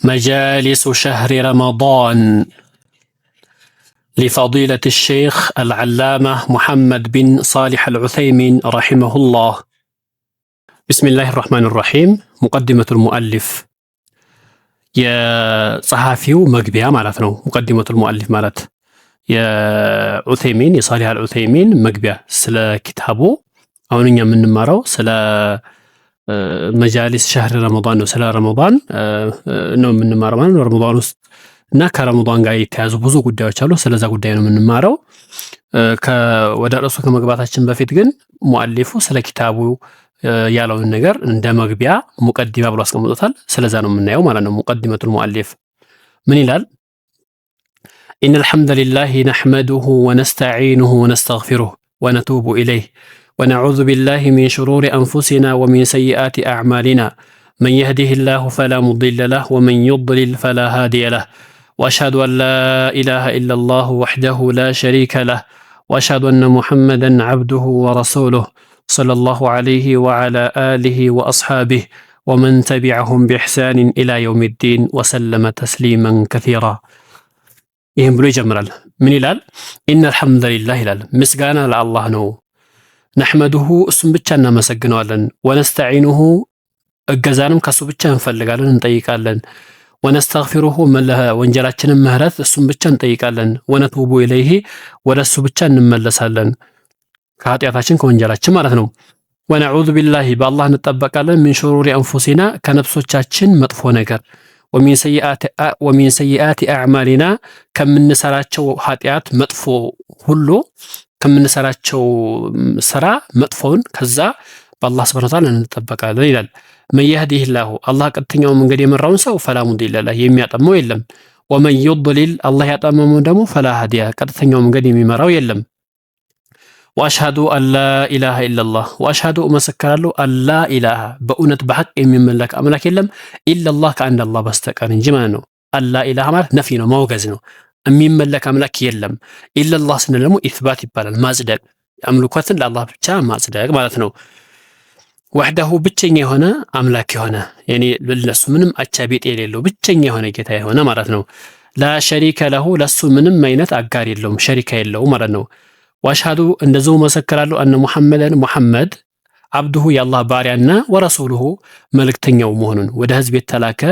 مجالس شهر رمضان لفضيلة الشيخ العلامة محمد بن صالح العثيمين رحمه الله. بسم الله الرحمن الرحيم. مقدمة المؤلف يا صحافيو مقبيا مالتنا مقدمة المؤلف مالت يا عثيمين يصالح العثيمين مقبيا سلا كتابه أو نيا من مارو سلا مجالس شهر رمضان وسلا رمضان ነው የምንማረው ማለት ነው። ረመዳን ውስጥ እና ከረመዳን ጋር የተያዙ ብዙ ጉዳዮች አሉ። ስለዛ ጉዳይ ነው የምንማረው። ወደ ርዕሱ ከመግባታችን በፊት ግን ሙአሊፉ ስለ ኪታቡ ያለውን ነገር እንደ መግቢያ ሙቀዲማ ብሎ አስቀምጦታል። ስለዛ ነው የምናየው ማለት ነው። ሙቀዲመቱል ሙአሊፍ ምን ይላል? ኢነ አልሐምደሊላሂ ነሕመዱሁ ወነስተዒኑሁ ወነስተግፊሩሁ ወነቱቡ ኢለይህ ونعوذ بالله من شرور أنفسنا ومن سيئات أعمالنا من يهده الله فلا مضل له ومن يضلل فلا هادي له وأشهد أن لا إله إلا الله وحده لا شريك له وأشهد أن محمدا عبده ورسوله صلى الله عليه وعلى آله وأصحابه ومن تبعهم بإحسان إلى يوم الدين وسلم تسليما كثيرا. ይህም ብሎ ይጀምራል። ምን ይላል? إن الحمد لله ይላል። ምስጋና ለአላህ ነው። ነሕመዱሁ እሱም ብቻ እናመሰግነዋለን። ወነስተዒኑሁ እገዛንም ከሱ ብቻ እንፈልጋለን እንጠይቃለን። ወነስተግፊሩሁ ወንጀላችንን ምህረት እሱም ብቻ እንጠይቃለን። ወነቱቡ ኢለይሂ ወደ እሱ ብቻ እንመለሳለን ከኃጢአታችን ከወንጀላችን ማለት ነው። ወነዑዙ ቢላሂ በአላህ እንጠበቃለን። ሚን ሹሩሪ አንፉሲና ከነፍሶቻችን መጥፎ ነገር ወሚን ሰይአቲ አዕማሊና ከምንሰራቸው ኃጢአት መጥፎ ሁሉ ከምንሰራቸው ስራ መጥፎውን ከዛ በአላህ ሱብሓነሁ ወተዓላ እንጠበቃለን ይላል። መን የህዲሂላሁ አላህ ቀጥተኛው መንገድ የመራውን ሰው ፈላ ሙዲለ ለህ የሚያጠመው የለም። ወመን ዩድሊል አላህ ያጠመመው ደግሞ ፈላ ሃዲያ ቀጥተኛው መንገድ የሚመራው የለም። ወአሽሀዱ አላ ኢላሃ ኢለላህ ወአሽሀዱ እመሰክራለሁ አላ ኢላሃ በእውነት በሐቅ የሚመለክ አምላክ የለም ኢለላህ ከአንድ አላህ በስተቀር እንጂ ማለት ነው። አላ ኢላሃ ማለት ነፊ ነው፣ ማውገዝ ነው። የሚመለክ አምላክ የለም። ኢለላህ ስንል ደግሞ ኢስባት ይባላል፣ ማጽደቅ፣ አምልኮትን ለአላህ ብቻ ማጽደቅ ማለት ነው። ወህደሁ ብቸኛ የሆነ አምላክ የሆነ ያኒ ለሱ ምንም አቻ ቢጤ የሌለው ብቸኛ የሆነ ጌታ የሆነ ማለት ነው። ላ ሸሪከ ለሁ ለሱ ምንም አይነት አጋር የለውም፣ ሸሪካ የለውም ማለት ነው። ወአሽሀዱ እንደዚሁ መሰክራለሁ አነ ሙሐመድን ሙሐመድ አብዱሁ የአላህ ባሪያና ወረሱሉሁ መልእክተኛው መሆኑን ወደ ህዝብ የተላከ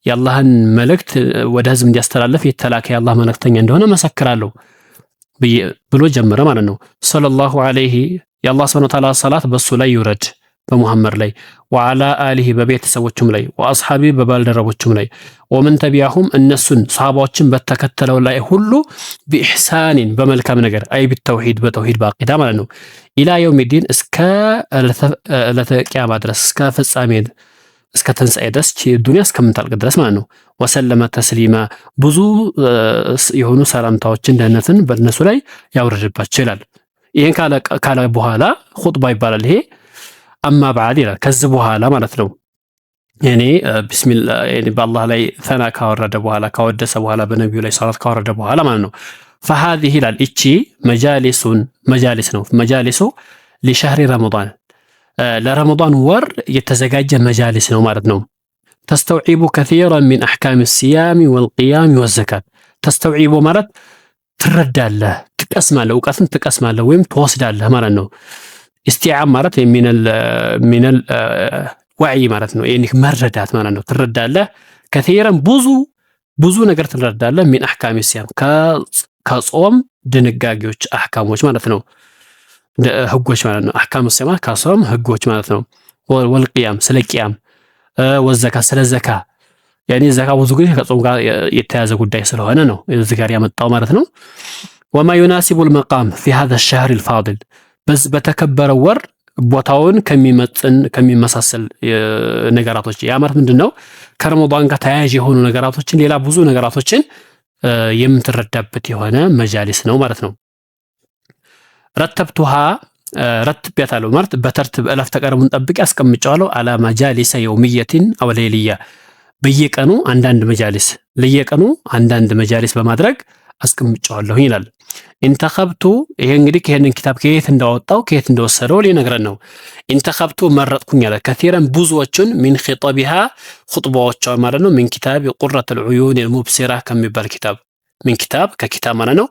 የአላህን መልእክት ወደ ህዝብ እንዲያስተላልፍ የተላከ የአላህ መልእክተኛ እንደሆነ መሰክራለሁ ብሎ ጀመረ ማለት ነው። ሰለላሁ ዐለይሂ የአላህ ሱብሓነሁ ወተዓላ ሰላት በሱ ላይ ይውረድ በሙሐመድ ላይ ወዐላ አሊሂ በቤተሰቦቹም ላይ ወአስሐቢ በባልደረቦቹም ላይ ወመን ተቢዐሁም እነሱን ሰሃባዎችን በተከተለው ላይ ሁሉ ቢኢሕሳኒን በመልካም ነገር አይ ቢተውሂድ በተውሂድ በአቂዳ ማለት ነው። ኢላ የውሚዲን እስከ ዕለተ ቂያማ ድረስ እስከ ፍጻሜ እስከ ትንሣኤ ድረስ ዱንያ እስከምታልቅ ድረስ ማለት ነው። ወሰለመ ተስሊማ ብዙ የሆኑ ሰላምታዎችን ደህንነትን በእነሱ ላይ ያውርድባቸው ይላል። ይህን ካለ በኋላ ኹጥባ ይባላል። ይሄ አማ በዓድ ይላል ከዚህ በኋላ ማለት ነው። ያኔ ቢስሚላህ ያኔ በአላህ ላይ ተና ካወረደ በኋላ ካወደሰ በኋላ በነቢዩ ላይ ሰላት ካወረደ በኋላ ማለት ነው። ፈሃዚህ ይላል እቺ መጃሊስ ነው። መጃሊሱ ሊሸህሪ ረመዳን ለረመዳን ወር የተዘጋጀ መጃሊስ ነው ማለት ነው። ተስተውዒቡ ከሲራን ሚን አሕካም ሲያሚ ወልቅያሚ ወዘካት። ተስተውዒቡ ማለት ትረዳለህ፣ ትቀስማለህ፣ እውቀትን ትቀስማለህ ወይም ትወስዳለህ ማለት ነው። ኢስቲዓብ ማለት ሚነል ወዕይ ማለት ነው። ይሄ መረዳት ማለት ነው። ትረዳለህ ከሲራን ብዙ ነገር ትረዳለህ። ሚን አሕካም ሲያም ከጾም ድንጋጌዎች አሕካሞች ማለት ነው፣ ህጎች ማለት ነው። አህካም ሲያማ ከጾም ህጎች ማለት ነው። ወልቅያም ስለ ቅያም ወዘካ ስለ ዘካ ያኔ ዘካ ብዙ ጊዜ ከጾም ጋር የተያዘ ጉዳይ ስለሆነ ነው እዚህ ጋር ያመጣው ማለት ነው። ወማ ዩናሲቡል መቃም ፊ هذا الشهر الفاضل በተከበረው ወር ቦታውን ከሚመሳሰል ነገራቶች ያ ማለት ምንድነው? ከረመዳን ጋር ተያያዥ የሆኑ ነገራቶችን ሌላ ብዙ ነገራቶችን የምትረዳበት የሆነ መጃሊስ ነው ማለት ነው። ረተብቱሃ ረትቤታለሁ ማለት በተርትብ እለፍ ተቀረቡን ጠብቄ አስቀምጫለሁ። አላ መጃሊሰ የውሚየቲን አው ሌሊያ በየቀኑ አንዳንድ መጃሊስ ለየቀኑ አንዳንድ መጃሊስ በማድረግ አስቀምጨዋለሁ ይላል። ኢንተኸብቱ ይሄ እንግዲህ ይሄንን ኪታብ ከየት እንዳወጣው ከየት እንደወሰደው ሊነግረን ነው። ኢንተኸብቱ መረጥኩኝ አለ ከቲረን ብዙዎቹን ሚን ኺጠቢሃ ኹጥባዎቿ ማለት ነው። ሚን ኪታብ ቁረቱል ዑዩን አልሙብሲራ ከሚባል ኪታብ ሚን ኪታብ ከኪታብ ማለት ነው።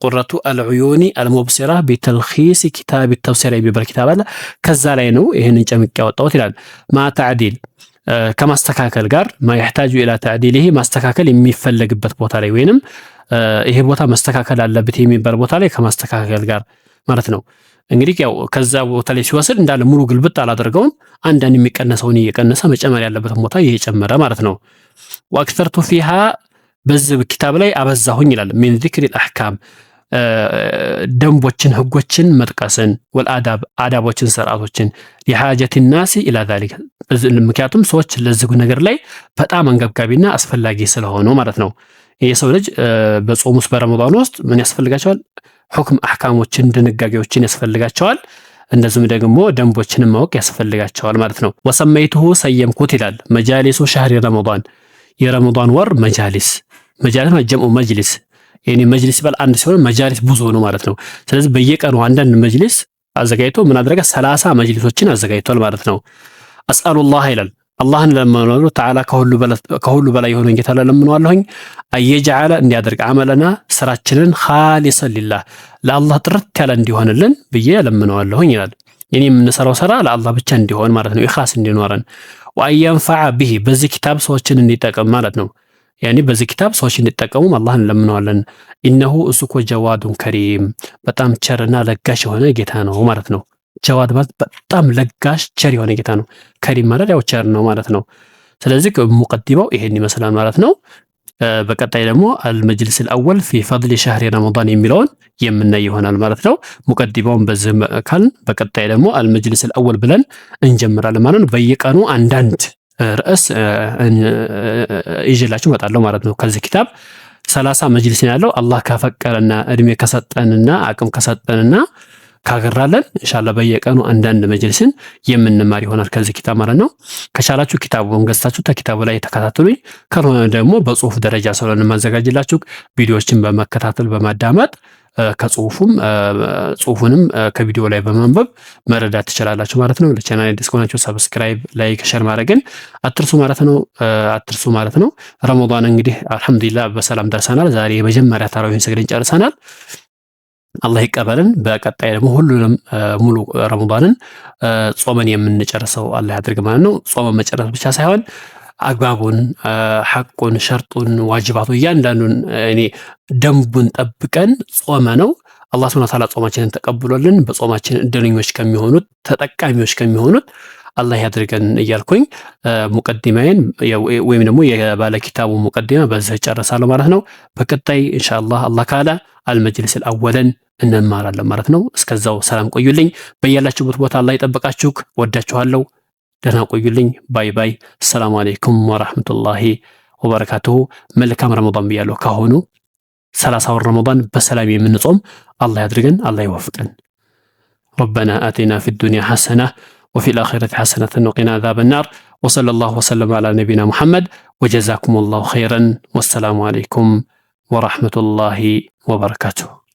ቁረቱ አልዑዩኒ አልሙብሲራ ቢተልኺስ ኪታብ ተፍሲር የሚባል ኪታብ አለ። ከዛ ላይ ነው ይህንን ጨምቄ ያወጣሁት ይላል። ማ ተዕዲል ከማስተካከል ጋር ማ የሕታጁ ኢላ ተዕዲሊሂ ማስተካከል የሚፈለግበት ቦታ ላይ ወይንም ይሄ ቦታ መስተካከል አለበት የሚባል ቦታ ላይ ከማስተካከል ጋር ማለት ነው። እንግዲህ ያው ከዛ ቦታ ላይ ሲወስድ እንዳለ ሙሉ ግልብጥ አላደርገውም። አንዳንድ የሚቀነሰውን እየቀነሰ መጨመር ያለበትን ቦታ እየጨመረ ማለት ነው። ወአክተርቱ ፊሃ በዚህ ኪታብ ላይ አበዛሁኝ ይላል። ሚን ዚክሪል አሕካም ደንቦችን ህጎችን መጥቀስን ወልአዳብ አዳቦችን ስርዓቶችን የሐጀት ናሲ ኢላ ዛሊክ ምክንያቱም ሰዎች ለዚህ ነገር ላይ በጣም አንገብጋቢና አስፈላጊ ስለሆኑ ማለት ነው። የሰው ልጅ በጾም ውስጥ በረመዳን ውስጥ ምን ያስፈልጋቸዋል? ሁክም አህካሞችን ድንጋጌዎችን ያስፈልጋቸዋል። እንደዚሁም ደግሞ ደንቦችንም ማወቅ ያስፈልጋቸዋል ማለት ነው። ወሰመይቱሁ ሰየምኩት ይላል መጃሊሱ ሸህሪ ረመዳን የረመዳን ወር መጃሊስ ጀምዑ መጅሊስ የኔ መጅሊስ ባል አንድ ሲሆን መጃሊስ ብዙ ነው ማለት ነው። ስለዚህ በየቀኑ አንዳንድ መጅሊስ አዘጋጅቶ ምን አደረገ 30 መጅሊሶችን አዘጋጅቷል ማለት ነው። አስአሉላህ ይላል አላህን ለምነዋለሁ ተዓላ ከሁሉ በላይ የሆነ ጌታ ለምነዋለሁኝ አየጀዓለ እንዲያደርግ አመለና ስራችንን ኻሊሰን ሊላህ ለአላህ ጥርት ያለ እንዲሆንልን ብዬ ለምነዋለሁኝ ይላል። የኔ የምንሰራው ስራ ለአላህ ብቻ እንዲሆን ማለት ነው። ኢኽላስ እንዲኖረን ወአየንፈዐ ቢሂ በዚህ ኪታብ ሰዎችን እንዲጠቅም ማለት ነው። ያኔ በዚህ ኪታብ ሰዎች እንዲጠቀሙ አላህን ለምነዋለን። ኢነሁ እሱ እኮ ጀዋዱን ከሪም በጣም ቸርና ለጋሽ የሆነ ጌታ ነው ማለት ነው። ጀዋድ ማለት በጣም ለጋሽ ቸር የሆነ ጌታ ነው። ከሪም ማለት ያው ቸር ነው ማለት ነው። ስለዚህ ሙቀዲማው ይሄን ይመስላል ማለት ነው። በቀጣይ ደግሞ አልመጅሊስ አልአወል ፊ ፈድሊ ሸህሪ ረመዳን የሚለውን የምናይ ይሆናል ማለት ነው። ሙቀዲማውን በዚህ ካልን በቀጣይ ደግሞ አልመጅሊስ አልአወል ብለን እንጀምራለን ማለት ነው። በየቀኑ አንዳንድ ርዕስ ይዤላችሁ እመጣለሁ ማለት ነው። ከዚህ ኪታብ 30 መጅሊስ ነው ያለው። አላህ ከፈቀረና እድሜ ከሰጠንና አቅም ከሰጠንና ካገራለን ኢንሻአላህ በየቀኑ አንዳንድ መጅሊስን የምንማር ይሆናል ከዚህ ኪታብ ማለት ነው። ከቻላችሁ ኪታቡን ገዝታችሁ ከኪታቡ ላይ ተከታተሉኝ። ካልሆነ ደግሞ በጽሁፍ ደረጃ ስለሆነ ማዘጋጅላችሁ ቪዲዮዎችን በመከታተል በማዳመጥ ጽሁፉንም ከቪዲዮ ላይ በማንበብ መረዳት ትችላላችሁ ማለት ነው። ለቻናሌ አዲስ ከሆናችሁ ሰብስክራይብ፣ ላይክ፣ ሼር ማድረግን አትርሱ ማለት ነው። ረመዳን እንግዲህ አልሐምዱሊላህ በሰላም ደርሰናል። ዛሬ የመጀመሪያ ተራዊህን ሰግደን ጨርሰናል። አላህ ይቀበልን። በቀጣይ ደግሞ ሁሉንም ሙሉ ረመዳንን ጾመን የምንጨርሰው አላህ ያድርግ ማለት ነው። ጾመን መጨረስ ብቻ ሳይሆን አግባቡን፣ ሐቁን፣ ሸርጡን፣ ዋጅባቱ እያንዳንዱን ደንቡን ጠብቀን ጾመ ነው አላህ ሱብሓነሁ ወተዓላ ጾማችንን ተቀብሎልን በጾማችን እድለኞች ከሚሆኑት ተጠቃሚዎች ከሚሆኑት አላህ ያድርገን እያልኩኝ ሙቀዲማዬን ወይም ደግሞ የባለ ኪታቡ ሙቀዲማ በዚህ ጨርሳለሁ ማለት ነው። በቀጣይ ኢንሻአላህ አላህ ካለ አልመጅሊስ አልአወለን እንማራለን ማለት ነው። እስከዛው ሰላም ቆዩልኝ። በያላችሁበት ቦታ አላህ ይጠብቃችሁ። ወዳችኋለሁ። ደህና ቆዩልኝ። ባይ ባይ። ሰላም አለይኩም ወራህመቱላሂ ወበረካቱሁ። መልካም ረመዳን ብያለሁ። ካሁኑ 30 ወር ረመዳን በሰላም የምንጾም አላህ ያድርገን። አላህ ይወፍቀን። ረበና አቲና ፊ ዱንያ ሐሰና وفي الآخرة حسنة وقنا عذاب النار وصلى الله وسلم على نبينا محمد وجزاكم الله خيرا والسلام عليكم ورحمة الله وبركاته.